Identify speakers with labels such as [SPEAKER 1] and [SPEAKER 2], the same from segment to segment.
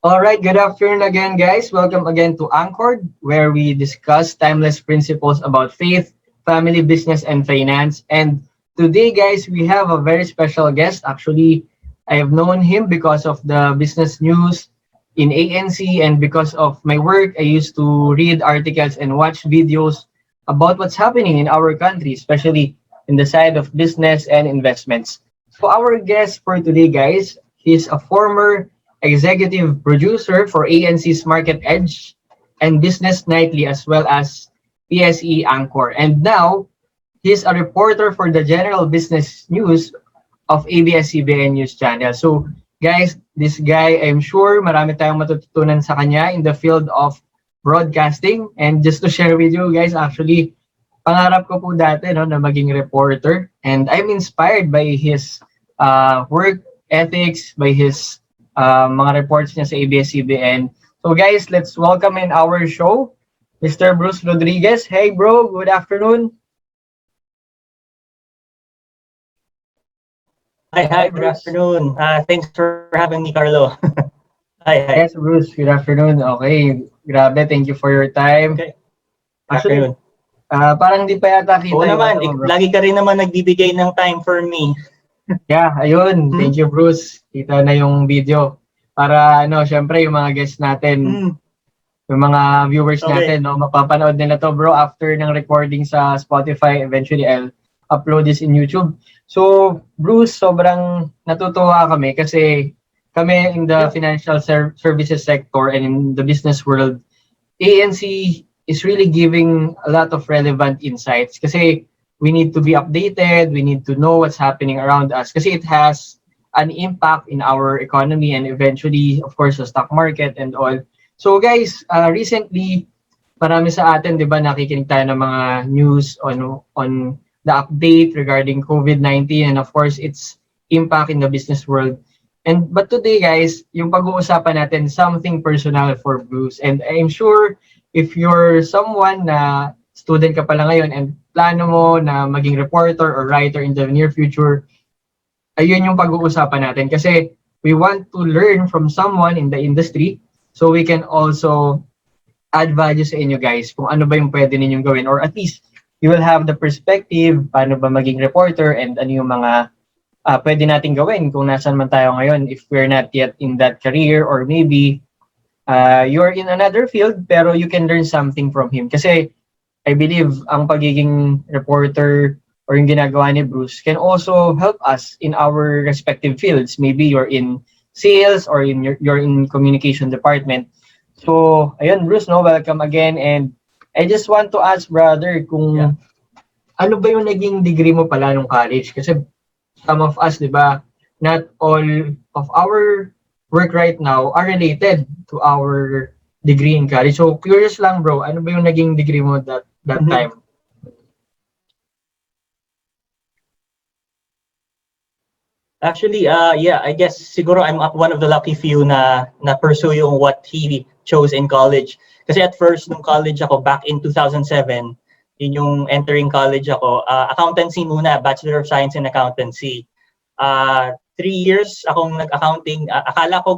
[SPEAKER 1] All right, good afternoon again, guys. Welcome again to Anchor, where we discuss timeless principles about faith, family, business, and finance. And today, guys, we have a very special guest. Actually, I have known him because of the business news in ANC, and because of my work, I used to read articles and watch videos about what's happening in our country, especially in the side of business and investments. So, our guest for today, guys, he's a former executive producer for ANC's Market Edge and Business Nightly, as well as PSE Anchor. And now, he's a reporter for the General Business News of ABS-CBN News Channel. So, guys, this guy, I'm sure marami tayong matututunan sa kanya in the field of broadcasting. And just to share with you guys, actually, pangarap ko po dati no, na maging reporter. And I'm inspired by his work ethics, by his mga reports niya sa ABS-CBN. So guys, let's welcome in our show, Mr. Bruce Rodriguez. Hey bro, good afternoon.
[SPEAKER 2] Hi,
[SPEAKER 1] Hi
[SPEAKER 2] good
[SPEAKER 1] Bruce.
[SPEAKER 2] afternoon. Thanks for having me, Carlo. Hi.
[SPEAKER 1] Yes, Bruce, good afternoon. Okay, grabe, thank you for your time.
[SPEAKER 2] Okay, good
[SPEAKER 1] Actually,
[SPEAKER 2] afternoon.
[SPEAKER 1] parang hindi pa yata
[SPEAKER 2] Oo
[SPEAKER 1] kita yung
[SPEAKER 2] naman,
[SPEAKER 1] ano mo, bro.
[SPEAKER 2] lagi ka rin naman nagbibigay ng time for me.
[SPEAKER 1] Yeah, ayun.
[SPEAKER 2] Hmm?
[SPEAKER 1] Thank you, Bruce. Kita na yung video. Para, syempre, yung mga guests natin,
[SPEAKER 2] Hmm,
[SPEAKER 1] yung mga viewers
[SPEAKER 2] okay.
[SPEAKER 1] natin, no, mapapanood nila to, bro, after ng recording sa Spotify. Eventually, I'll upload this in YouTube. So, Bruce, sobrang natutuwa kami kasi kami in the
[SPEAKER 2] Yeah.
[SPEAKER 1] financial services sector and in the business world, ANC is really giving a lot of relevant insights kasi we need to be updated, we need to know what's happening around us kasi it has an impact in our economy and eventually, of course, the stock market and all. So guys, recently, marami sa atin, 'di ba, nakikinig tayo ng mga news on the update regarding COVID-19 and of course its impact in the business world. And but today, guys, yung pag-uusapan natin something personal for Bruce. And I'm sure if you're someone na student ka pala ngayon and plano mo na maging reporter or writer in the near future, ayun yung pag-uusapan natin kasi we want to learn from someone in the industry so we can also add value sa inyo guys kung ano ba yung pwede ninyong gawin or at least you will have the perspective paano ba maging reporter and ano yung mga pwede nating gawin kung nasan man tayo ngayon if we're not yet in that career or maybe you're in another field pero you can learn something from him kasi I believe ang pagiging reporter or yung ginagawa ni Bruce can also help us in our respective fields. Maybe you're in sales or you're in communication department. So, ayun Bruce, no, welcome again. And I just want to ask brother kung ano ba yung naging degree mo pala nung college? Kasi some of us, di ba, not all of our work right now are related to our degree in college. So, curious lang bro, ano ba yung naging degree mo that
[SPEAKER 2] Mhm.
[SPEAKER 1] time?
[SPEAKER 2] Actually, yeah, I guess siguro I'm one of the lucky few na pursue yung what he chose in college. Kasi at first, nung college ako, back in 2007, yun yung entering college ako, accountancy muna, Bachelor of Science in Accountancy. 3 years akong nag-accounting. Akala ko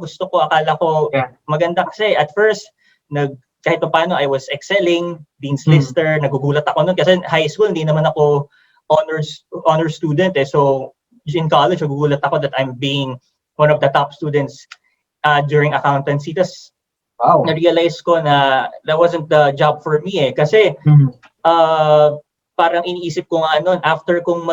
[SPEAKER 1] Yeah.
[SPEAKER 2] maganda kasi at first, kahit pa paano, I was excelling, Dean's Lister, nagugulat ako nun kasi high school, hindi naman ako honors student eh. So, in college, nagugulat ako that I'm being one of the top students during accountancy. Tapos,
[SPEAKER 1] Wow.
[SPEAKER 2] na-realize ko na that wasn't the job for me eh. Kasi, parang iniisip ko nga nun, after kong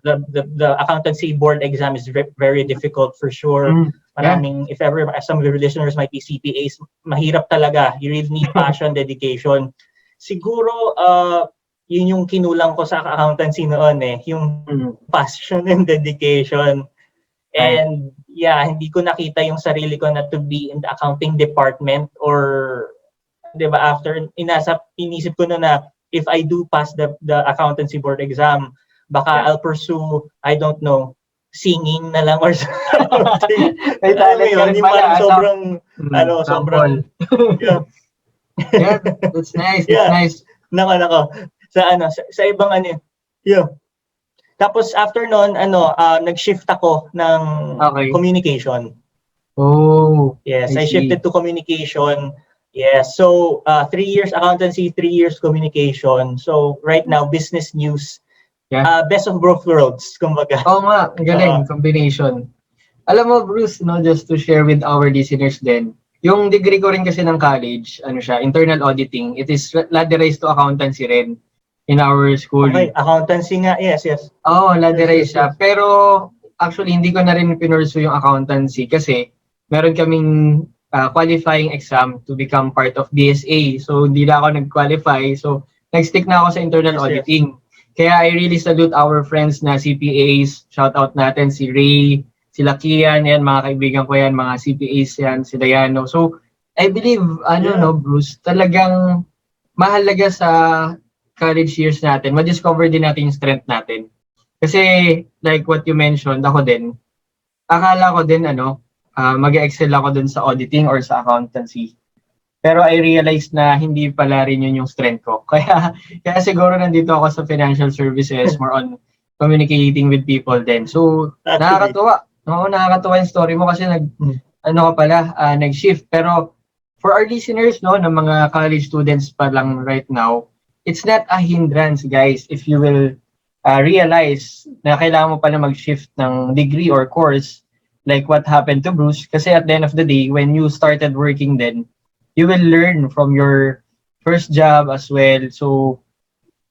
[SPEAKER 2] the accountancy board exam is very difficult for sure. Maraming, if ever, some of the listeners might be CPAs, mahirap talaga. You really need passion, dedication. Siguro, yun yung kinulang ko sa accountancy noon eh, yung passion and dedication. And yeah, hindi ko nakita yung sarili ko na to be in the accounting department or, di ba, after, inisip ko na if I do pass the accountancy board exam, baka I'll pursue, I don't know, singing na lang or something.
[SPEAKER 1] May talent ka rin pala.
[SPEAKER 2] Sobrang, yeah.
[SPEAKER 1] Yeah, that's nice. That's nice.
[SPEAKER 2] Nako. Sa ibang yeah. Tapos after noon, nag-shift ako ng communication.
[SPEAKER 1] Oh,
[SPEAKER 2] Yes,
[SPEAKER 1] I
[SPEAKER 2] I
[SPEAKER 1] see.
[SPEAKER 2] shifted to communication. Yes, so 3 years accountancy, 3 years communication. So right now, business news,
[SPEAKER 1] Yeah.
[SPEAKER 2] best of both worlds, kumbaga.
[SPEAKER 1] Oo nga, ang galing,
[SPEAKER 2] Oo.
[SPEAKER 1] combination. Alam mo, Bruce, no, just to share with our listeners din, yung degree ko rin kasi ng college, ano siya, internal auditing, it is ladderized to accountancy rin in our school.
[SPEAKER 2] Okay, accountancy nga, yes, yes.
[SPEAKER 1] Oo,
[SPEAKER 2] Yes,
[SPEAKER 1] ladderized
[SPEAKER 2] yes,
[SPEAKER 1] siya.
[SPEAKER 2] yes.
[SPEAKER 1] Pero actually, hindi ko na rin pinursu yung accountancy kasi meron kaming qualifying exam to become part of BSA. So, hindi na ako nag-qualify. So, nag-stick na ako sa internal
[SPEAKER 2] Yes, yes.
[SPEAKER 1] auditing. Kaya I really salute our friends na CPAs. Shout out natin si Ray, sila Kian, yan, mga kaibigan ko yan, mga CPAs yan, si Diano. So, I believe,
[SPEAKER 2] Yeah.
[SPEAKER 1] Bruce, talagang mahalaga sa college years natin, ma-discover din natin yung strength natin. Kasi like what you mentioned, ako din, akala ko din mag-excel ako dun sa auditing or sa accountancy. Pero I realized na hindi pala rin yun yung strength ko. Kaya siguro nandito ako sa financial services, more on communicating with people din. So,
[SPEAKER 2] Actually.
[SPEAKER 1] nakakatuwa. Oo, nakakatuwa yung story mo kasi nag-shift. Pero for our listeners, no, ng mga college students pa lang right now, it's not a hindrance, guys, if you will realize na kailangan mo pa na mag-shift ng degree or course like what happened to Bruce. Kasi at the end of the day, when you started working then, you will learn from your first job as well. So,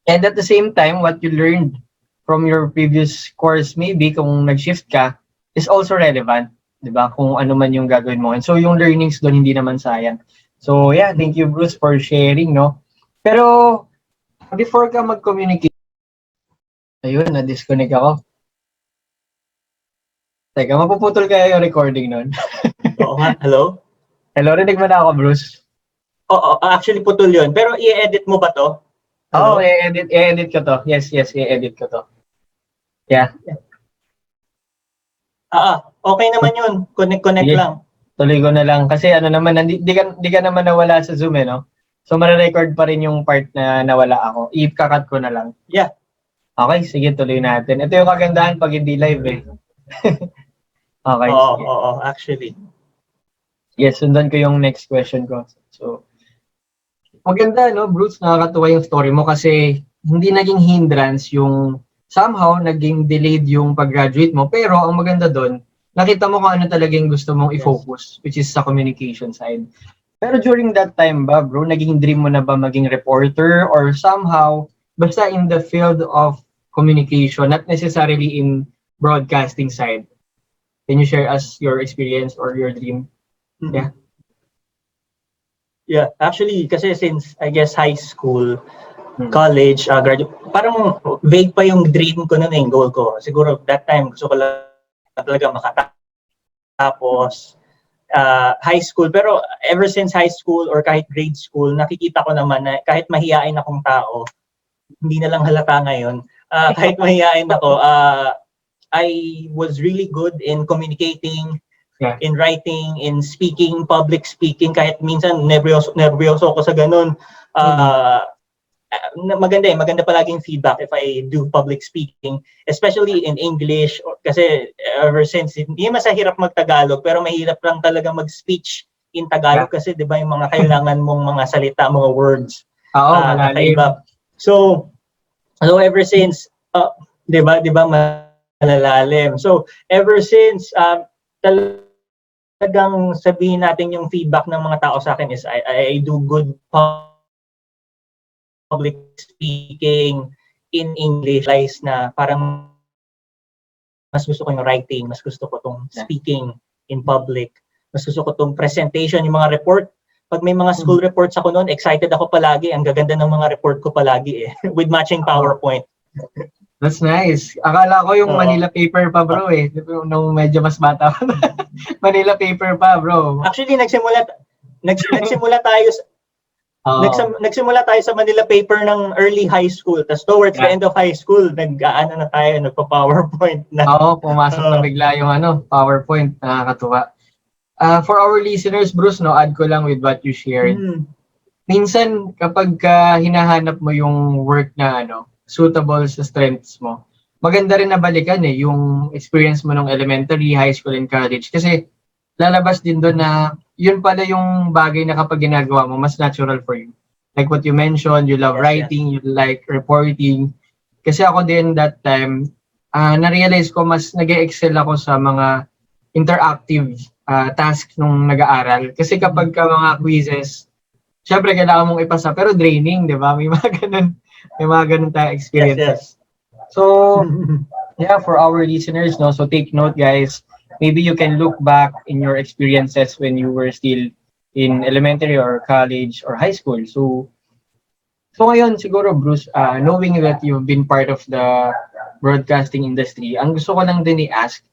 [SPEAKER 1] and at the same time, what you learned from your previous course, maybe kung nag-shift ka, is also relevant. 'Di ba? Kung ano man yung gagawin mo. And so, yung learnings doon, hindi naman sayang. So, yeah, thank you, Bruce, for sharing, no? Pero, before ka mag-communicate, ayun, na-disconnect ako. Teka, mapuputol kaya yung recording nun.
[SPEAKER 2] Oo nga, hello?
[SPEAKER 1] Hello, rinig mo na ako, Bruce?
[SPEAKER 2] Oo, actually putol yun. Pero i-edit mo ba to?
[SPEAKER 1] Oo,
[SPEAKER 2] Hello?
[SPEAKER 1] i-edit ko to. Yes, i-edit ko to. Yeah.
[SPEAKER 2] Okay naman yun. Connect
[SPEAKER 1] Sige,
[SPEAKER 2] lang.
[SPEAKER 1] tuloy ko na lang. Kasi ano naman, di ka naman nawala sa Zoom no? So, mare-record pa rin yung part na nawala ako. I-cut ko na lang.
[SPEAKER 2] Yeah.
[SPEAKER 1] Okay, sige, tuloy natin. Ito yung kagandahan pag hindi live eh. Okay, sige.
[SPEAKER 2] Oo, actually.
[SPEAKER 1] Yes, sundan ko yung next question ko. So, maganda, no, Bruce, nakakatuwa yung story mo kasi hindi naging hindrance yung somehow naging delayed yung pag-graduate mo. Pero ang maganda doon, nakita mo kung ano talaga yung gusto mong i-focus, which is sa communication side. Pero during that time ba, bro, naging dream mo na ba maging reporter or somehow, basta in the field of communication, not necessarily in broadcasting side? Can you share us your experience or your dream? Yeah.
[SPEAKER 2] Yeah, actually, kasi since, I guess, high school, college, graduate, parang vague pa yung dream ko na yung goal ko. Siguro, that time, gusto ko lang talaga makatapos high school. Pero ever since high school or kahit grade school, nakikita ko naman na kahit mahihain akong tao, hindi na lang halata ngayon, kahit mahihain ako, I was really good in communicating, in writing, in speaking, public speaking, kahit minsan nervyoso ako sa ganun. Maganda palaging feedback if I do public speaking, especially in English, kasi ever since, hindi masahirap mag-Tagalog, pero mahirap lang talaga mag-speech in Tagalog kasi 'di ba yung mga kailangan mong mga salita, mga words, kakaiba. So ever since, 'di ba malalalim. So ever since talagang sabihin natin yung feedback ng mga tao sa akin is I do good public speaking in English, na parang mas gusto ko yung writing, mas gusto ko tong speaking in public, mas gusto ko tong presentation, yung mga report. Pag may mga school reports ako noon, excited ako palagi. Ang gaganda ng mga report ko palagi with matching PowerPoint.
[SPEAKER 1] That's nice. Akala ko yung Manila paper pa, bro eh. Nung medyo mas bata pa. Manila paper pa, bro.
[SPEAKER 2] Actually, nagsimula tayo nagsimula tayo sa Manila paper ng early high school. Tapos towards the end of high school, nagpa-PowerPoint na.
[SPEAKER 1] Oo, pumasok na bigla yung PowerPoint. Nakakatuwa. For our listeners, Bruce, add ko lang with what you shared. Minsan, kapag hinahanap mo yung work na suitable sa strengths mo, maganda rin na balikan yung experience mo nung elementary, high school, and college. Kasi lalabas din doon na yun pala yung bagay na kapag ginagawa mo, mas natural for you. Like what you mentioned, you love writing, you like reporting. Kasi ako din that time, na-realize ko mas nag-excel ako sa mga interactive tasks nung nag-aaral. Kasi kapag ka mga quizzes, syempre kailangan mong ipasa, pero draining, di ba? May mga ganun tayong experiences. So, yeah, for our listeners, no, so take note, guys. Maybe you can look back in your experiences when you were still in elementary or college or high school. So ngayon siguro Bruce, knowing that you've been part of the broadcasting industry, ang gusto ko lang din i-ask,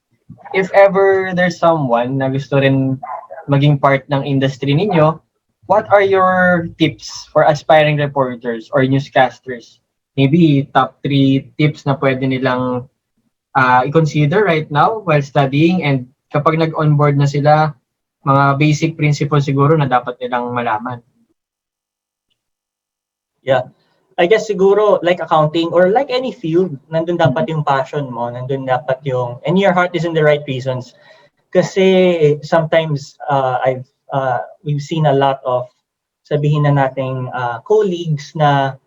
[SPEAKER 1] if ever there's someone na gusto rin maging part ng industry ninyo, what are your tips for aspiring reporters or newscasters? Maybe top 3 tips na pwede nilang i-consider right now while studying, and kapag nag-onboard na sila, mga basic principles siguro na dapat nilang malaman.
[SPEAKER 2] Yeah. I guess siguro like accounting or like any field, nandun dapat yung passion mo, nandun dapat yung, and your heart is in the right reasons. Kasi sometimes we've seen a lot of, sabihin na nating colleagues na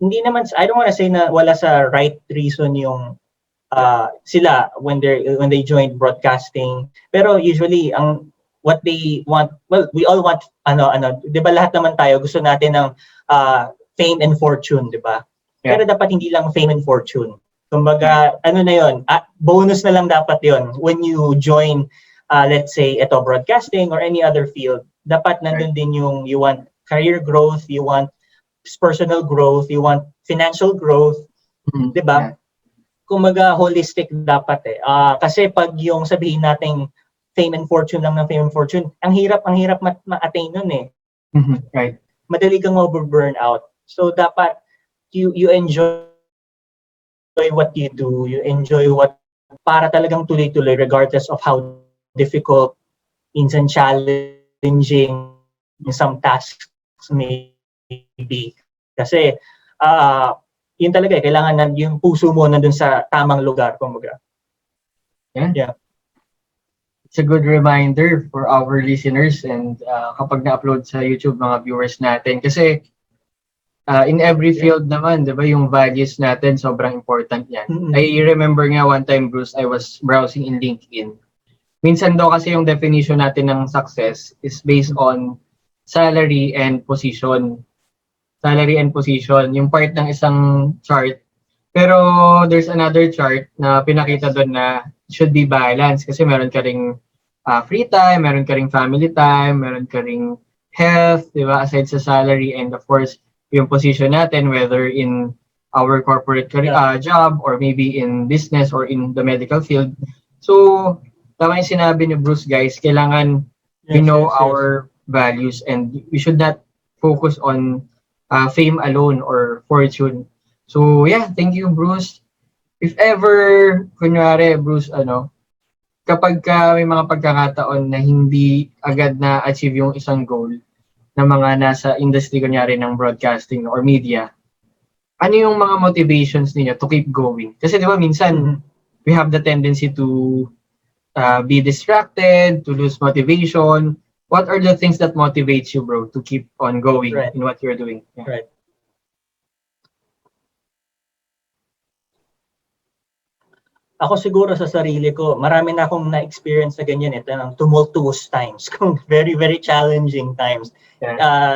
[SPEAKER 2] hindi naman, I don't want to say na wala sa right reason yung sila when they joined broadcasting, pero usually ang what they want, well, we all want 'di ba, lahat naman tayo gusto natin ng fame and fortune, 'di ba? Yeah. Pero dapat hindi lang fame and fortune. Kumbaga, ano na 'yon, bonus na lang dapat 'yon when you join let's say ito broadcasting or any other field. Dapat nandun din yung you want career growth, you want personal growth, you want financial growth, 'di ba? Yeah. Kumaga holistic dapat kasi pag yung sabihin nating fame and fortune lang ng fame and fortune, ang hirap ma-attain nun
[SPEAKER 1] Right.
[SPEAKER 2] Madali kang over-burn out. So dapat you enjoy what you do, you enjoy what, para talagang tuloy-tuloy regardless of how difficult, minsan challenging some tasks may be. Kasi yun talaga kailangan yung puso mo nandun sa tamang lugar, kumbaga.
[SPEAKER 1] Yeah. It's a good reminder for our listeners and kapag na-upload sa YouTube mga viewers natin. Kasi in every field naman, di ba, yung values natin sobrang important yan. I remember nga one time, Bruce, I was browsing in LinkedIn. Minsan daw kasi yung definition natin ng success is based on salary and position. Salary and position, yung part ng isang chart. Pero there's another chart na pinakita doon na should be balanced kasi meron ka ring free time, meron ka ring family time, meron ka ring health, di ba, aside sa salary, and of course, yung position natin, whether in our corporate career, job or maybe in business or in the medical field. So, tama yung sinabi ni Bruce, guys, kailangan we know our values and we should not focus on fame alone or fortune. So yeah, thank you, Bruce. If ever, kunyari, Bruce, kapag may mga pagkakataon na hindi agad na-achieve yung isang goal ng mga nasa industry, kunyari, ng broadcasting or media, ano yung mga motivations niyo to keep going? Kasi di ba minsan, we have the tendency to be distracted, to lose motivation. What are the things that motivates you, bro, to keep on going in what you're doing? Yeah.
[SPEAKER 2] Right. Ako siguro sa sarili ko, marami na akong na-experience na ganyan ng tumultuous times, very, very challenging times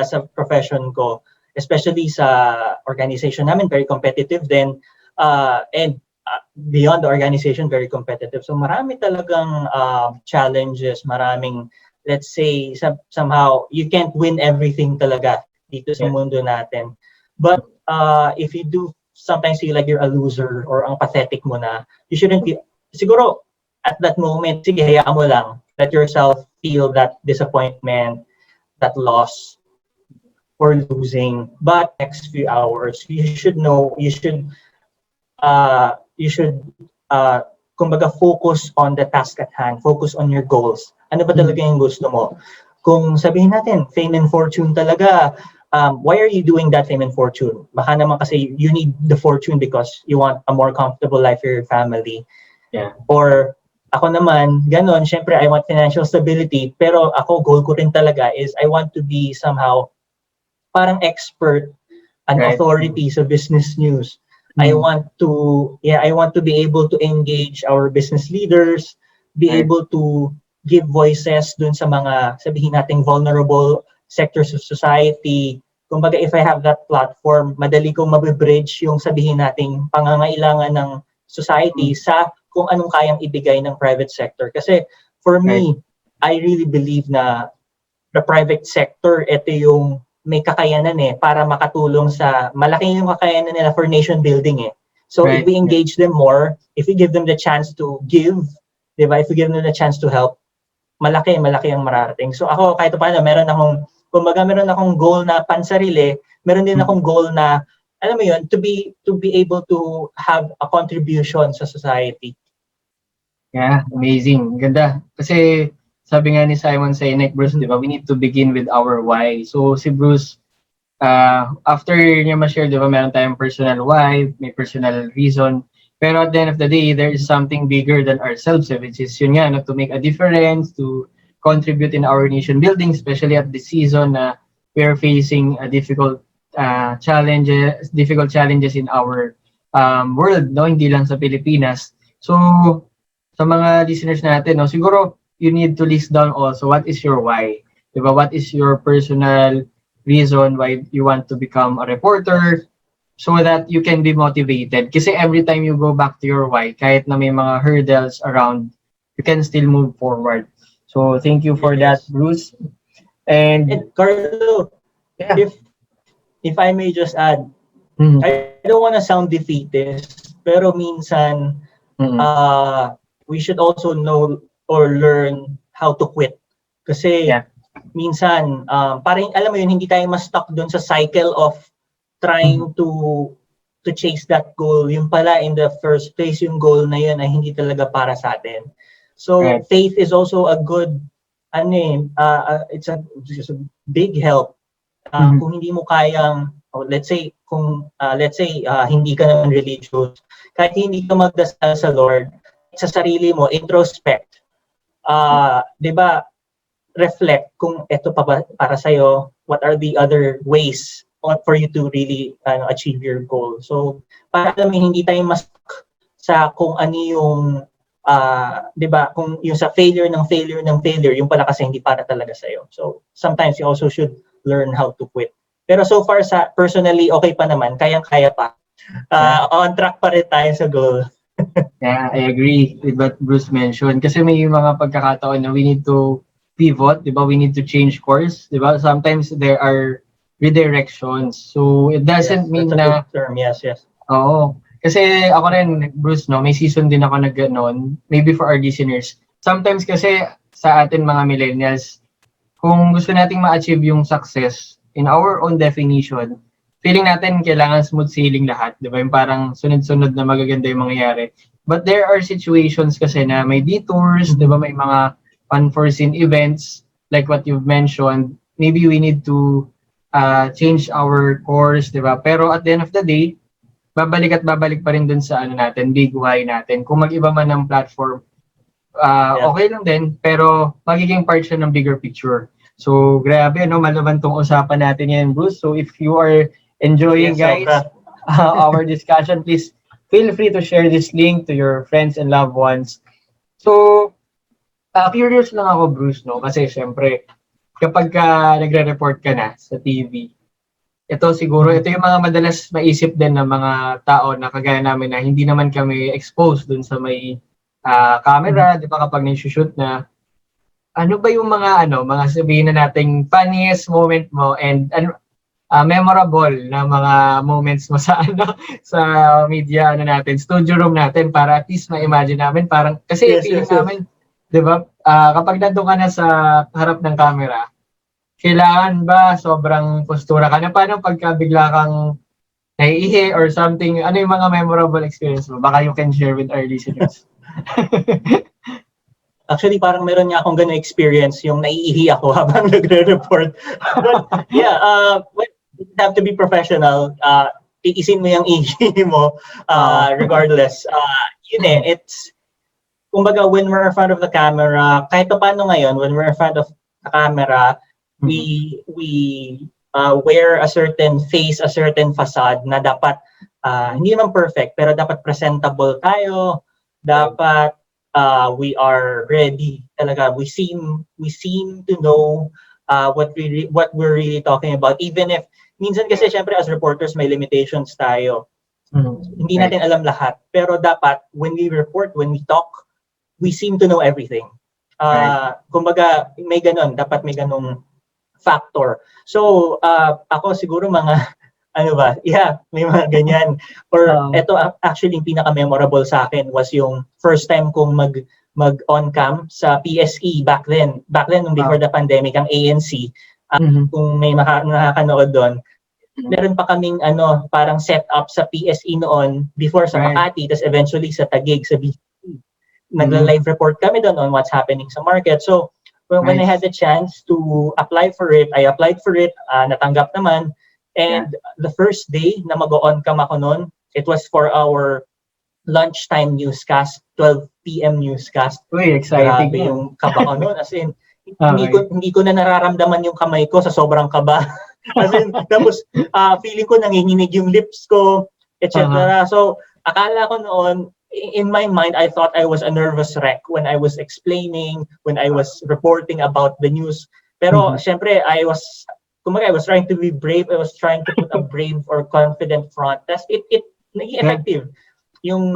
[SPEAKER 2] sa profession ko, especially sa organization namin, very competitive then, and beyond the organization, very competitive. So marami talagang challenges, maraming, let's say, somehow, you can't win everything talaga dito sa mundo natin. But if you do sometimes feel like you're a loser or ang pathetic mo na, you shouldn't feel, siguro, at that moment, sige, hayaan mo lang. Let yourself feel that disappointment, that loss, or losing. But next few hours, you should know, you should kumbaga focus on the task at hand, focus on your goals. Ano ba talaga yung gusto mo? Kung sabihin natin, fame and fortune talaga, why are you doing that fame and fortune? Baka naman kasi you need the fortune because you want a more comfortable life for your family.
[SPEAKER 1] Yeah.
[SPEAKER 2] Or Ako naman, ganon, syempre I want financial stability, pero ako, goal ko rin talaga is I want to be somehow parang expert, an
[SPEAKER 1] Right.
[SPEAKER 2] authority sa business news. I want to be able to engage our business leaders, be
[SPEAKER 1] Right.
[SPEAKER 2] able to give voices dun sa mga, sabihin nating vulnerable sectors of society. Kumbaga, if I have that platform, madali kong mabibridge yung sabihin nating pangangailangan ng society sa kung anong kayang ibigay ng private sector. Kasi for me, I really believe na the private sector, ito yung may kakayanan para makatulong sa, malaki yung kakayanan nila for nation building So if we engage them more, if we give them the chance to give, di ba? If we give them the chance to help, malaki ang mararating. So ako, kahit paano, meron akong goal na pansarili, meron din akong goal na, alam mo yun, to be able to have a contribution sa society.
[SPEAKER 1] Yeah, amazing. Ganda. Kasi sabi nga ni Simon Sinek, Bruce, di ba, we need to begin with our why. So si Bruce, after niya ma-share, di ba, meron tayong personal why, may personal reason. Pero at the end of the day, there is something bigger than ourselves, which is yun nga, no, to make a difference, to contribute in our nation building, especially at this season na we are facing a difficult challenges in our world, no, hindi lang sa Pilipinas. So sa mga listeners natin, no, siguro you need to list down also what is your why. Diba? What is your personal reason why you want to become a reporter so that you can be motivated. Kasi every time you go back to your why, kahit na may mga hurdles around, you can still move forward. So thank you for that, Bruce. And
[SPEAKER 2] Carlo, if I may just add, I don't want to sound defeatist, pero minsan we should also know or learn how to quit. Kasi minsan, parang alam mo yun, hindi tayo ma-stuck doon sa cycle of trying to chase that goal. Yung pala, in the first place, yung goal na yun ay hindi talaga para sa atin. So, faith is also a good, it's a big help. Kung hindi mo kayang, let's say, hindi ka naman religious, kahit hindi ka magdasal sa Lord, sa sarili mo, introspect. 'Di ba? Reflect kung ito pa ba para sa iyo, what are the other ways for you to really achieve your goal. So, para hindi tayo mas sa kung ano yung 'di ba, kung yung sa failure, yung pala kasi hindi para talaga sa iyo. So, sometimes you also should learn how to quit. Pero so far sa personally okay pa naman, kayang-kaya pa. On track pa rin tayo sa goal.
[SPEAKER 1] Yeah, I agree with what Bruce mentioned. Kasi may mga pagkakataon na we need to pivot, di ba? We need to change course, di ba? Sometimes there are redirections. So it doesn't mean na...
[SPEAKER 2] term. Yes.
[SPEAKER 1] Oo. Kasi ako rin, Bruce, no, may season din ako na gano'n. Maybe for our listeners. Sometimes kasi sa atin mga millennials, kung gusto nating ma-achieve yung success in our own definition, feeling natin kailangan smooth sailing lahat, di ba? Yung parang sunod-sunod na magaganda yung mangyayari. But there are situations kasi na may detours, di ba? May mga unforeseen events, like what you've mentioned. Maybe we need to change our course, di ba? Pero at the end of the day, babalik pa rin dun sa natin, big why natin. Kung mag-iba man ng platform, okay lang din, pero magiging part siya ng bigger picture. So, grabe, malaban tong usapan natin yan, Bruce. So, if you are enjoying, guys, our discussion, please feel free to share this link to your friends and loved ones. So, curious lang ako, Bruce, no? Kasi, syempre, kapag nagre-report ka na sa TV, ito yung mga madalas maisip din ng mga tao na kagaya namin na hindi naman kami exposed dun sa may camera, di ba, kapag nag-shoot na, ano ba yung mga sabihin na nating funniest moment mo and memorable na mga moments mo sa sa media natin, studio room natin, para at least ma-imagine namin, parang kasi feeling namin, 'di ba? Kapag nandoon ka na sa harap ng camera, kailangan ba sobrang postura ka na? Paano pagka bigla kang naiihi or something? Ano yung mga memorable experience mo? Baka you can share with our listeners.
[SPEAKER 2] Actually, parang meron niya akong ganung experience, yung naiihi ako habang nagre-report. But yeah, you have to be professional. Tiisin mo yung ihi mo regardless. It's kumbaga, when we're in front of the camera, kahit pa paano ngayon, when we're in front of the camera, we wear a certain face, a certain facade na dapat hindi naman perfect, pero dapat presentable tayo, dapat we are ready talaga. We seem to know what we're really talking about, even if minsan kasi syempre as reporters may limitations tayo. Hindi natin alam lahat, pero dapat when we report, when we talk, we seem to know everything. Kumbaga may ganon, dapat may ganong factor. So ako siguro mga ano ba, may mga ganyan. Or eto actually yung pinaka-memorable sa akin was yung first time kong mag-on cam sa PSE back then nung before the pandemic, ang ANC. Kung may nakakanood doon, meron pa kaming parang set up sa PSE noon before sa Makati, tas eventually sa Taguig, sa BC. Nagla-live report kami doon on what's happening sa market. So when I had the chance to apply for it, I applied for it, natanggap naman. And the first day na mag-on cam ako noon, it was for our lunchtime newscast, 12 p.m. newscast.
[SPEAKER 1] Uy, exciting.
[SPEAKER 2] Grabe yung kaba ko noon. As in, hindi ko na nararamdaman yung kamay ko sa sobrang kaba. As in, tapos feeling ko nanginginig yung lips ko, etc. So, akala ko noon, in my mind, I thought I was a nervous wreck when I was explaining, when I was reporting about the news. Pero, syempre, I was trying to be brave. I was trying to put a brave or confident front. That's it naging effective. Yung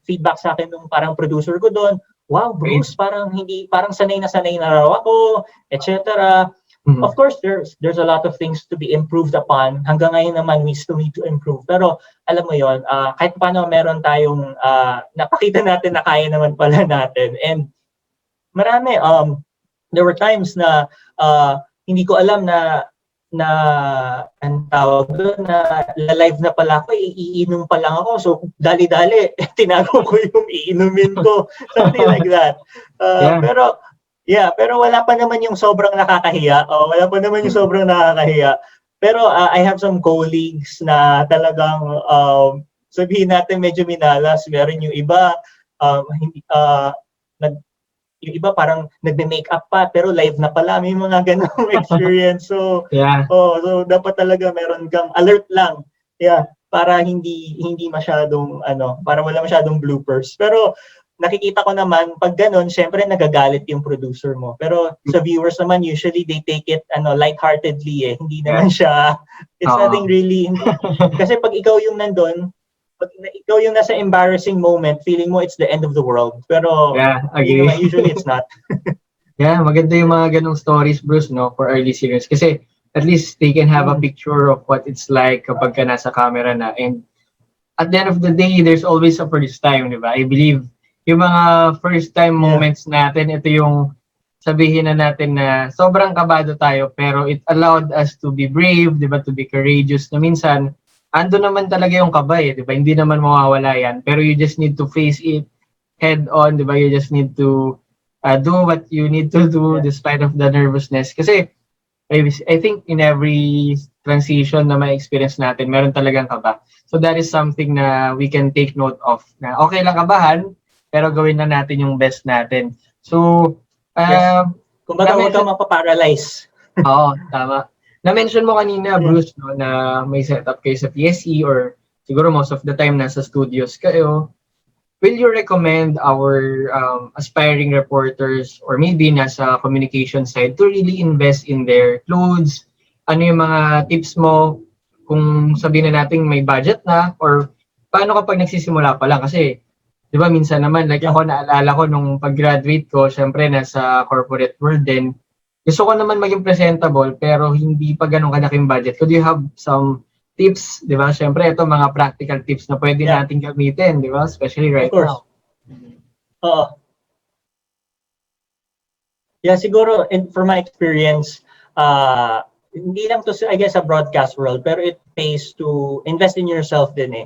[SPEAKER 2] feedback sa akin nung parang producer ko doon, wow, Bruce, parang sanay na raw ako, etc. Of course, there's a lot of things to be improved upon. Hanggang ngayon naman, we still need to improve. Pero alam mo yon, kahit paano meron tayong napakita natin na kaya naman pala natin. And marami, there were times na hindi ko alam na ang tawag doon, na live na pala ako, iinom pa lang ako. So, dali-dali, tinago ko yung iinumin ko. Something like that. Pero wala pa naman yung sobrang nakakahiya. Pero I have some colleagues na talagang sabihin natin medyo minalas. Meron yung iba, yung iba parang nagme-makeup pa pero live na pala, may mga ganong experience. So so dapat talaga meron kang alert lang. Para hindi masyadong para wala masyadong bloopers. Pero nakikita ko naman pag ganon, syempre nagagalit yung producer mo. Pero sa viewers naman usually they take it lightheartedly Hindi naman siya, it's nothing really. Kasi pag ikaw yung nandun, pag ikaw yung nasa embarrassing moment, feeling mo it's the end of the world. Pero usually it's not.
[SPEAKER 1] Maganda yung mga ganong stories, Bruce, for our listeners. Kasi at least they can have a picture of what it's like kapag ka nasa camera na. And at the end of the day, there's always a first time, di ba? I believe yung mga first time moments natin, ito yung sabihin na natin na sobrang kabado tayo, pero it allowed us to be brave, di ba? To be courageous. Na minsan, ando naman talaga yung kaba di ba? Hindi naman mawawala yan. Pero you just need to face it head on, di ba? You just need to do what you need to do despite of the nervousness. Kasi I think in every transition na may experience natin, meron talagang kaba. So that is something na we can take note of. Na okay lang kabahan, pero gawin na natin yung best natin. So,
[SPEAKER 2] kumbaga huwag kang mapaparalyze.
[SPEAKER 1] Oo, tama. Na-mention mo kanina, Bruce, na may setup kayo sa PSE or siguro most of the time nasa studios kayo. Will you recommend our aspiring reporters or maybe nasa communication side to really invest in their clothes? Ano yung mga tips mo kung sabihin na natin may budget na, or paano kapag nagsisimula pa lang? Kasi, di ba, minsan naman, like ako, naalala ko nung pag-graduate ko, syempre nasa corporate world din, gusto ko naman maging presentable pero hindi pa ganun kalaking budget. Could you have some tips, di ba? Syempre, ito mga practical tips na pwede natin gamitin, di ba? Especially right now.
[SPEAKER 2] Siguro, for my experience, hindi lang to, I guess, sa broadcast world, pero it pays to invest in yourself din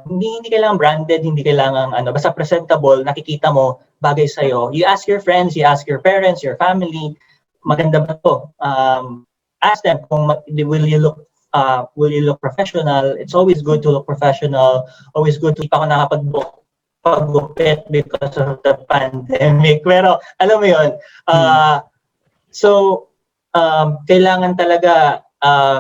[SPEAKER 2] Hindi kailangan branded, hindi kailangan basta presentable, nakikita mo, bagay sa'yo. You ask your friends, you ask your parents, your family, maganda ba to? Ask them kung will you look professional. It's always good to look professional. Always good to, hindi pa ako nakapag-book pagupit because of the pandemic. Pero alam mo yun, so kailangan talaga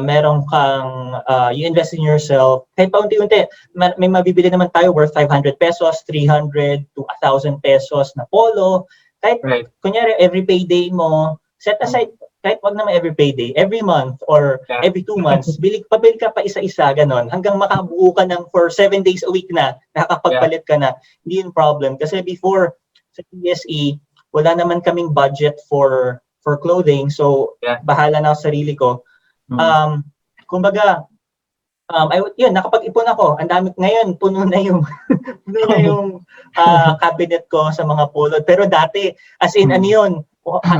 [SPEAKER 2] meron kang you invest in yourself. Kahit paunti-unti, may mabibili naman tayo worth 500 pesos, 300 to 1,000 pesos na polo. Kahit kunyari every payday mo, set aside, kahit wag naman every payday, every month or every 2 months, pabili ka pa isa-isa, ganon, hanggang makabuo ka ng for 7 days a week na, nakakapagpalit ka na. Hindi yung problem. Kasi before, sa PSE, wala naman kaming budget for clothing, so bahala na ako sa sarili ko. Kumbaga, yun, nakapag-ipon ako. Ang dami, ngayon, puno na yung cabinet ko sa mga polo. Pero dati, as in, ano yun,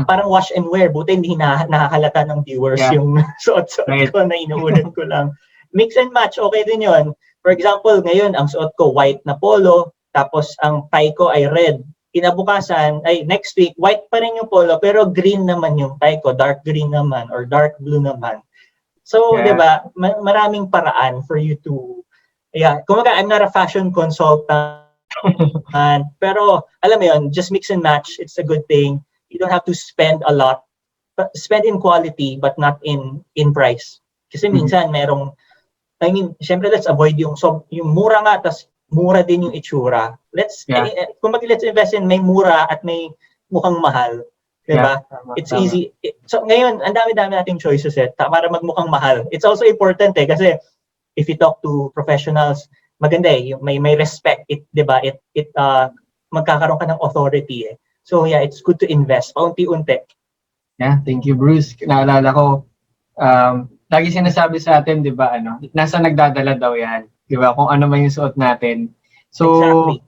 [SPEAKER 2] parang wash and wear. Buti hindi nakakalata ng viewers yung suot-suot ko na inuulit ko lang. Mix and match, okay din yun. For example, ngayon, ang suot ko, white na polo, tapos ang tie ko ay red. Kinabukasan, ay next week, white pa rin yung polo, pero green naman yung tie ko, dark green naman, or dark blue naman. So, di ba, maraming paraan for you to, kumaga, I'm not a fashion consultant, pero, alam mo yun, just mix and match, it's a good thing. You don't have to spend a lot, but spend in quality, but not in price. Kasi minsan, syempre, let's avoid yung mura nga, tas mura din yung itsura. Let's invest in may mura at may mukhang mahal. Diba? It's easy. So ngayon, ang dami-dami nating choices para magmukhang mahal. It's also important kasi if you talk to professionals, maganda may respect it, diba? It magkakaroon ka ng authority So it's good to invest paunti-unti.
[SPEAKER 1] Yeah, thank you, Bruce. Naalala ko, lagi sinasabi sa atin, diba, nasa nagdadala daw yan. Diba? Kung ano man yung suot natin. So,
[SPEAKER 2] exactly.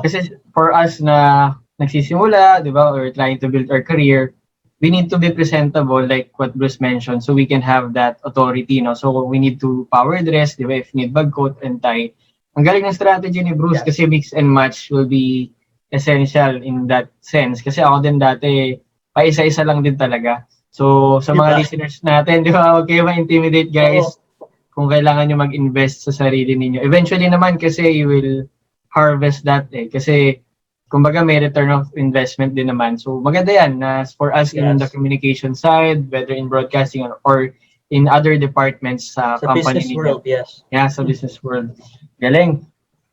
[SPEAKER 1] Kasi for us na nagsisimula, di ba, or trying to build our career, we need to be presentable, like what Bruce mentioned, so we can have that authority, So we need to power dress, di ba, if need bag, coat, and tie. Ang galing ng strategy ni Bruce kasi mix and match will be essential in that sense. Kasi ako din dati, paisa-isa lang din talaga. So sa mga listeners natin, di ba, huwag kayo ma-intimidate, guys. Kung kailangan nyo mag-invest sa sarili ninyo. Eventually naman kasi you will harvest that Kasi kumbaga may return of investment din naman. So maganda yan na for us in the communication side, whether in broadcasting or in other departments sa company
[SPEAKER 2] business world,
[SPEAKER 1] Yeah, sa business world. Galing.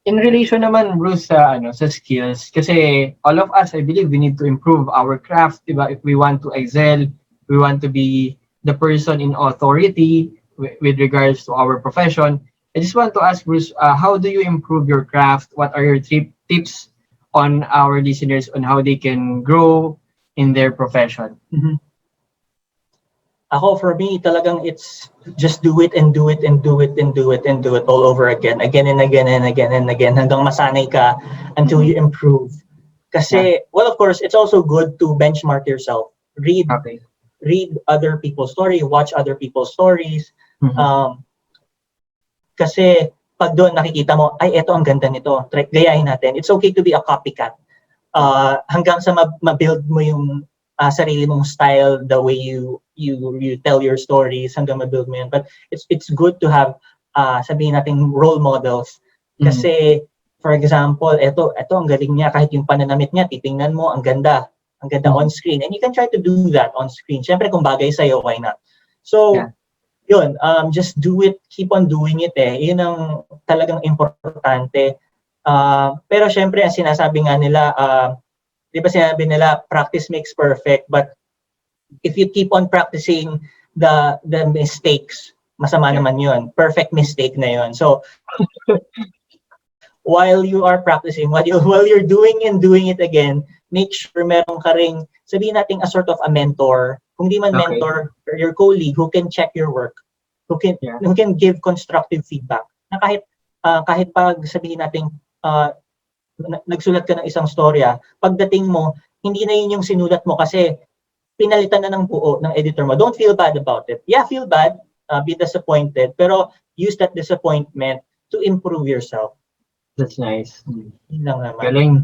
[SPEAKER 1] In relation naman, Bruce, sa skills, kasi all of us, I believe, we need to improve our craft, diba? If we want to excel, we want to be the person in authority with regards to our profession. I just want to ask, Bruce, how do you improve your craft? What are your tips on our listeners on how they can grow in their profession?
[SPEAKER 2] Ako, for me, talagang it's just do it and do it and do it and do it and do it all over again and again and again and again hanggang masanay ka until you improve. Kasi, well, of course, it's also good to benchmark yourself. Read other people's story, watch other people's stories. Kasi pag doon nakikita mo, ay, eto ang ganda nito, gayahin natin. It's okay to be a copycat. Hanggang sa ma-build mo yung sarili mong style, the way you tell your stories, hanggang ma-build mo yun. But it's good to have, sabihin natin, role models. Kasi, for example, eto ang galing niya, kahit yung pananamit niya, titingnan mo, ang ganda on screen. And you can try to do that on screen. Siyempre, kung bagay sa'yo, why not? So, yun, just do it, keep on doing it Yun ang talagang importante. Pero syempre, ang sinasabi nga nila, di ba sinabi nila, practice makes perfect, but if you keep on practicing the mistakes, masama naman yun. Perfect mistake na yun. So, while you are practicing, while you're doing it again, make sure meron ka ring, sabihin natin a sort of a mentor, kung di man mentor, or your colleague who can check your work, who can give constructive feedback. Na kahit pag sabihin natin nagsulat ka ng isang storya, pagdating mo, hindi na yun yung sinulat mo kasi pinalitan na ng buo ng editor mo. Don't feel bad about it. Yeah, feel bad, be disappointed, pero use that disappointment to improve yourself.
[SPEAKER 1] That's nice.
[SPEAKER 2] Yun lang naman.
[SPEAKER 1] Galing.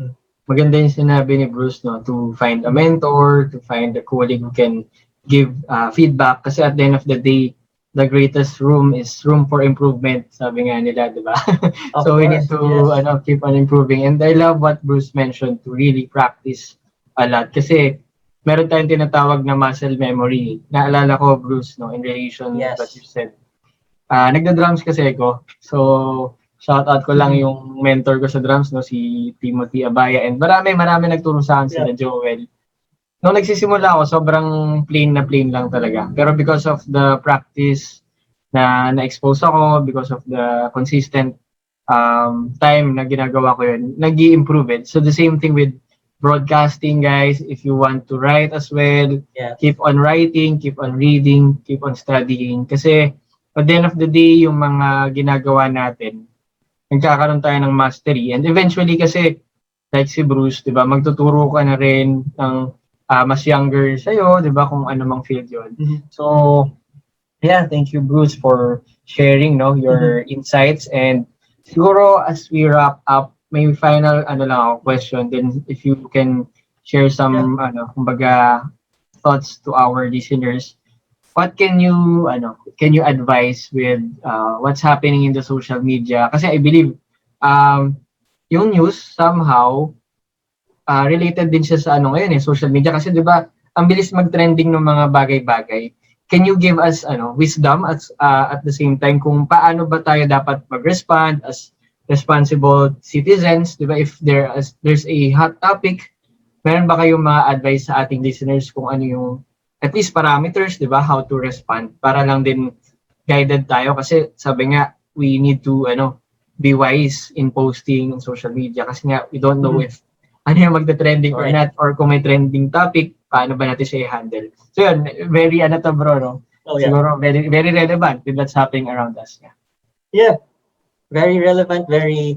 [SPEAKER 1] Maganda yung sinabi ni Bruce, to find a mentor, to find a colleague who can give feedback. Kasi at the end of the day, the greatest room is room for improvement, sabi nga nila, di ba?
[SPEAKER 2] Of
[SPEAKER 1] So we
[SPEAKER 2] course,
[SPEAKER 1] need to
[SPEAKER 2] yes.
[SPEAKER 1] keep on improving. And I love what Bruce mentioned, to really practice a lot. Kasi meron tayong tinatawag na muscle memory. Naalala ko, Bruce, no, in relation with what you
[SPEAKER 2] Yes.
[SPEAKER 1] said. Nagda-drums kasi ako. So, shout out ko lang
[SPEAKER 2] Mhm.
[SPEAKER 1] yung mentor ko sa drums, no, si Timothy Abaya. And marami nagturo sa akin,
[SPEAKER 2] Yeah.
[SPEAKER 1] sila Joel. Nung nagsisimula ako, sobrang plain lang talaga. Pero because of the practice na-expose ako, because of the consistent time na ginagawa ko yun, nag improve it. So the same thing with broadcasting, guys. If you want to write as well,
[SPEAKER 2] Yes.
[SPEAKER 1] keep on writing, keep on reading, keep on studying. Kasi at the end of the day, yung mga ginagawa natin, nagkakaroon tayo ng mastery. And eventually kasi, like si Bruce, di ba, magtuturo ka na rin ng mas younger sa'yo, di ba, kung ano mang field yun.
[SPEAKER 2] Mhm.
[SPEAKER 1] So, yeah, thank you, Bruce, for sharing, no, your insights. And siguro as we wrap up, may final ano lang ako, question. Then if you can share
[SPEAKER 2] Yeah.
[SPEAKER 1] some kumbaga thoughts to our listeners, what can you advise with what's happening in the social media? Kasi I believe um yung news somehow related din siya sa ngayon social media, kasi 'di ba ang bilis mag-trending ng mga bagay-bagay. Can you give us wisdom at the same time kung paano ba tayo dapat mag-respond as responsible citizens, 'di ba? If there's a hot topic, meron ba kayong mga advice sa ating listeners kung ano yung at least parameters, 'di ba, how to respond para lang din guided tayo, kasi sabi nga we need to be wise in posting in social media, kasi nga we don't know
[SPEAKER 2] Mhm.
[SPEAKER 1] if ano yung magte-trending or
[SPEAKER 2] Right.
[SPEAKER 1] not, or kung may trending topic, paano ba natin siya i-handle. So yun, very to bro, no?
[SPEAKER 2] Oh yeah.
[SPEAKER 1] Siguro very very relevant with what's happening around us. Yeah.
[SPEAKER 2] Yeah. Very relevant, very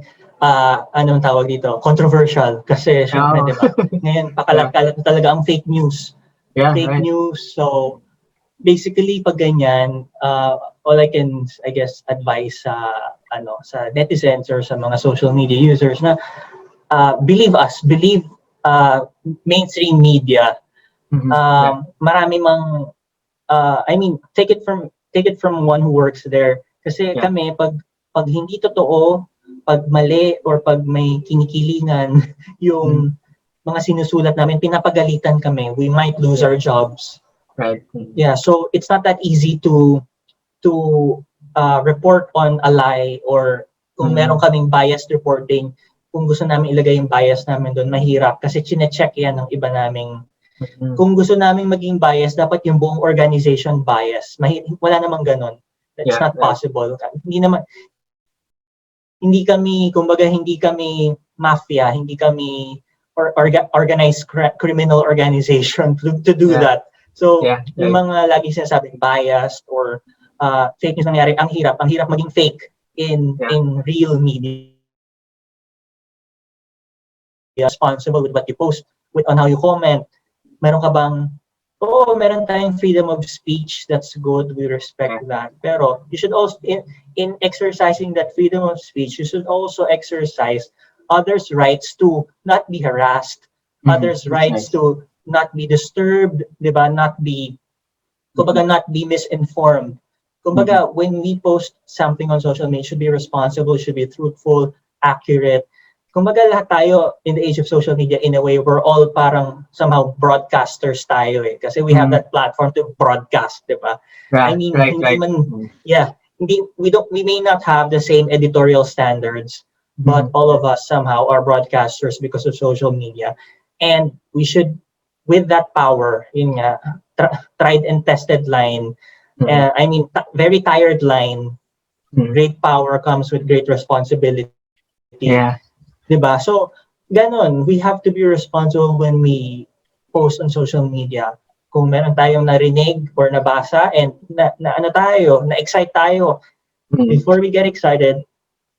[SPEAKER 2] anong tawag dito? Controversial kasi syempre,
[SPEAKER 1] Oh,
[SPEAKER 2] 'di ba? Ngayon
[SPEAKER 1] yeah.
[SPEAKER 2] pakalat-kalat na talaga ang fake news.
[SPEAKER 1] Yeah,
[SPEAKER 2] Fake
[SPEAKER 1] right.
[SPEAKER 2] news. So basically pag ganyan, all I can I guess advise sa sa netizens or sa mga social media users na believe us, believe mainstream media.
[SPEAKER 1] Mm-hmm. Yeah.
[SPEAKER 2] Marami mang I mean, take it from one who works there. Kasi
[SPEAKER 1] Yeah.
[SPEAKER 2] kami pag hindi totoo, pag mali or pag may kinikilingan yung mga sinusulat namin, pinapagalitan kami. We might lose our jobs.
[SPEAKER 1] Right.
[SPEAKER 2] Yeah, so it's not that easy to report on a lie, or kung meron kaming biased reporting, kung gusto namin ilagay yung bias namin doon, mahirap kasi chine-check yan ng iba naming. Kung gusto namin maging bias, dapat yung buong organization bias. Wala namang ganun. That's not possible. Hindi kami, kumbaga, hindi kami mafia, hindi kami organized criminal organization to do that. So, yung mga lagi sinasabing biased or fake news nangyari, ang hirap maging fake in real media. Responsible with what you post, on how you comment. Meron ka bang, meron tayong freedom of speech, that's good, we respect that. Pero you should also, in exercising that freedom of speech, you should also exercise others' rights to not be harassed, others' rights to not be disturbed, di ba? Not be misinformed. Kumbaga, when we post something on social media, it should be responsible, should be truthful, accurate. Kumbaga, lahat tayo in the age of social media, in a way, we're all parang somehow broadcasters tayo eh. Kasi we have that platform to broadcast, di ba? I mean, we may not have the same editorial standards, but all of us somehow are broadcasters because of social media. And we should, with that power, yun nga, tried and tested line, I mean, very tired line, great power comes with great responsibility.
[SPEAKER 1] Yeah.
[SPEAKER 2] Diba? So, ganon, we have to be responsible when we post on social media. Kung meron tayong narinig or nabasa and na-excite tayo, before we get excited,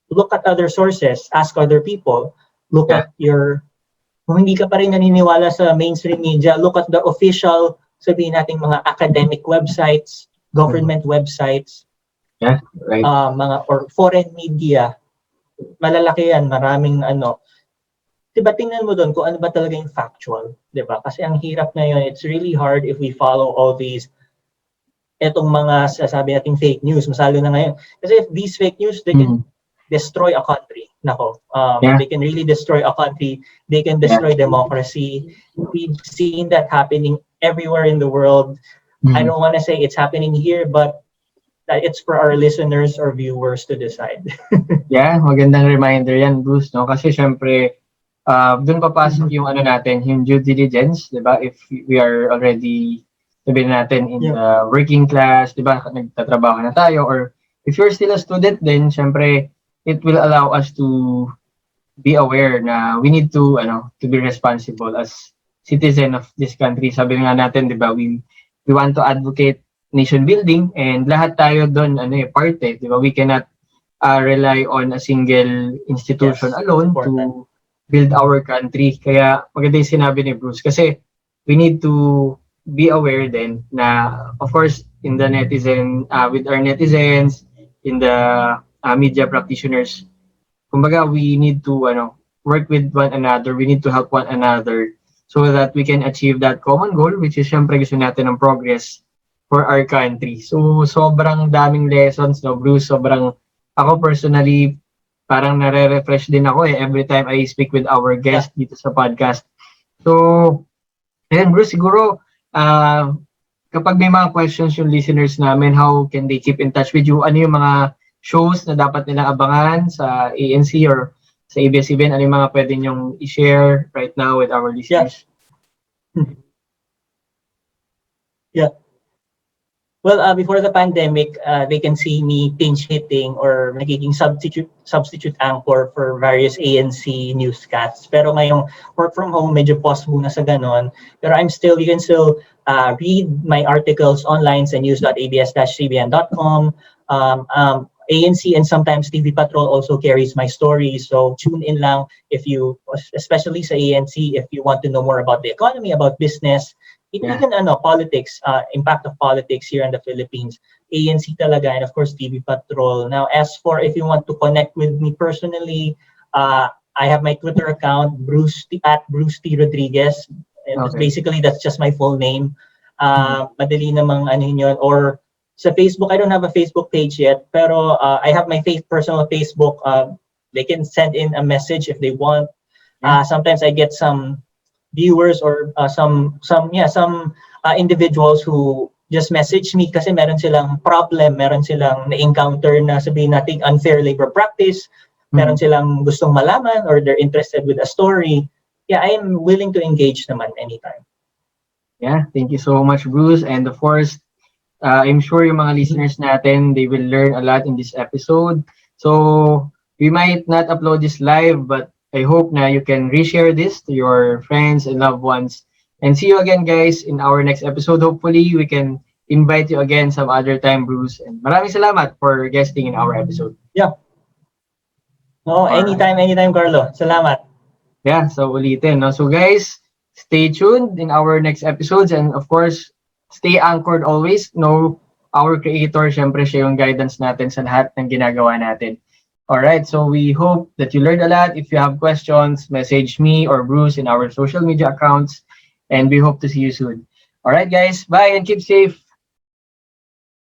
[SPEAKER 2] look at other sources, ask other people, look at kung hindi ka pa rin naniniwala sa mainstream media, look at the official, sabihin natin mga academic websites, government websites, mga or foreign media. Malalaki yan, maraming diba, tingnan mo doon kung ano ba talaga yung factual, diba? Kasi ang hirap ngayon, it's really hard if we follow all these etong mga sasabi nating fake news, masalo na ngayon. Kasi if these fake news, they can destroy a country. Nako, they can really destroy a country. They can destroy democracy. We've seen that happening everywhere in the world. I don't want to say it's happening here, but it's for our listeners or viewers to decide.
[SPEAKER 1] Yeah, magandang reminder yan, Bruce, no? Kasi syempre, doon papasok yung ano natin, yung due diligence, di ba? If we are already, sabihin natin, in the working class, di ba? Nagtatrabaho na tayo, or if you're still a student, then syempre, it will allow us to be aware na we need to, to be responsible as citizen of this country. Sabi nga natin, di ba? We want to advocate nation building, and lahat tayo doon, parte, di ba? We cannot rely on a single institution alone to build our country. Kaya maganda yung sinabi ni Bruce kasi we need to be aware din na, of course, in the netizen, with our netizens, in the media practitioners, kumbaga we need to work with one another, we need to help one another so that we can achieve that common goal, which is syempre gusto natin ng progress for our country. So sobrang daming lessons, no, Bruce, sobrang ako personally parang nare-refresh din ako every time I speak with our guest dito sa podcast. So, ayan Bruce, siguro kapag may mga questions yung listeners namin, how can they keep in touch with you? Ano yung mga shows na dapat nilang abangan sa ANC or sa ABS-CBN? Ano yung mga pwede nyong i-share right now with our listeners?
[SPEAKER 2] Well, before the pandemic, they can see me pinch hitting or nagiging substitute anchor for various ANC newscasts. Pero ngayong work from home, medyo pause muna sa ganon. Pero you can still read my articles online sa news.abs-cbn.com. ANC and sometimes TV Patrol also carries my stories. So tune in lang especially sa ANC, if you want to know more about the economy, about business, even politics, impact of politics here in the Philippines. ANC talaga, and of course TV Patrol. Now, as for if you want to connect with me personally, I have my Twitter account, at Bruce T. Rodriguez. Basically, that's just my full name. Madali namang yun. Or sa Facebook, I don't have a Facebook page yet, pero I have my personal Facebook. They can send in a message if they want. Sometimes I get some viewers or some individuals who just message me kasi meron silang problem, meron silang na-encounter na sabihin natin unfair labor practice, meron silang gustong malaman or they're interested with a story. Yeah, I am willing to engage naman anytime.
[SPEAKER 1] Yeah, thank you so much, Bruce. And of course, I'm sure yung mga listeners natin, they will learn a lot in this episode. So, we might not upload this live, but I hope na you can reshare this to your friends and loved ones. And see you again, guys, in our next episode. Hopefully, we can invite you again some other time, Bruce. And maraming salamat for guesting in our episode.
[SPEAKER 2] Yeah. No, anytime, Carlo. Salamat.
[SPEAKER 1] Yeah, so ulitin. No? So, guys, stay tuned in our next episodes. And of course, stay anchored always. Know our creator, syempre siya yung guidance natin sa lahat ng ginagawa natin. Alright, so we hope that you learned a lot. If you have questions, message me or Bruce in our social media accounts. And we hope to see you soon. Alright, guys. Bye and keep safe.